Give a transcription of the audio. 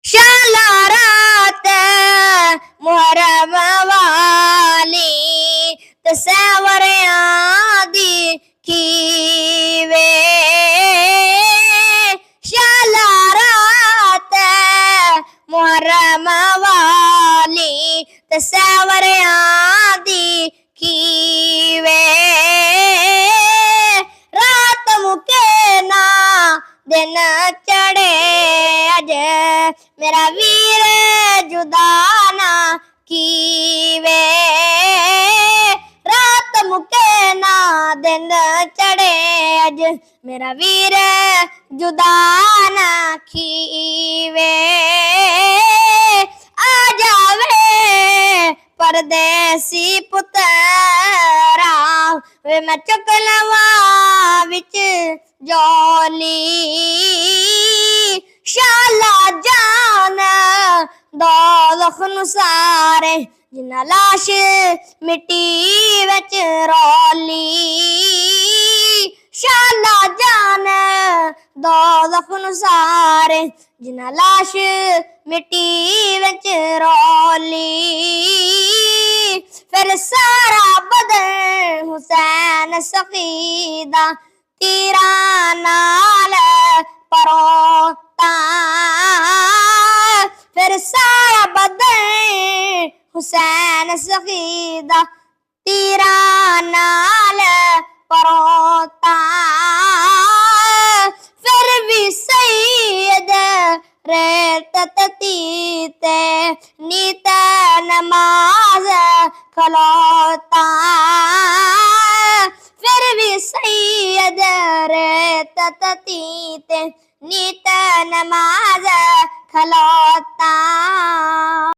शाला रात मुहर्रम वाली तसवरियां दी खीवे शाला रात मुहर्रम वाली तसवरियां दी खीवे रात मुके ना दिन चढ़े अज मेरा वीर जुदा ना कीवे रात मुके ना दिन चढ़े अज मेरा वीर जुदा ना खीवे आ जावे परदेसी पुत्रा वे मैं चुक लवा विच जोली शाला जान दोज़ख नूं सारे जिन्ना लाश मिट्टी विच रौली शाला जान दोज़ख नूं सारे जिन्ना लाश मिट्टी विच रौली फिर सारा बदन हुसैन सकीदा तीरा नाल परोता फिर सारा बदन हुसैन सकीदा तीरा नाल परोता फिर भी सैयद रेत तीते नीत नमाज खलोता फिर भी सैयद रेत तीते नीत नमाज खलोता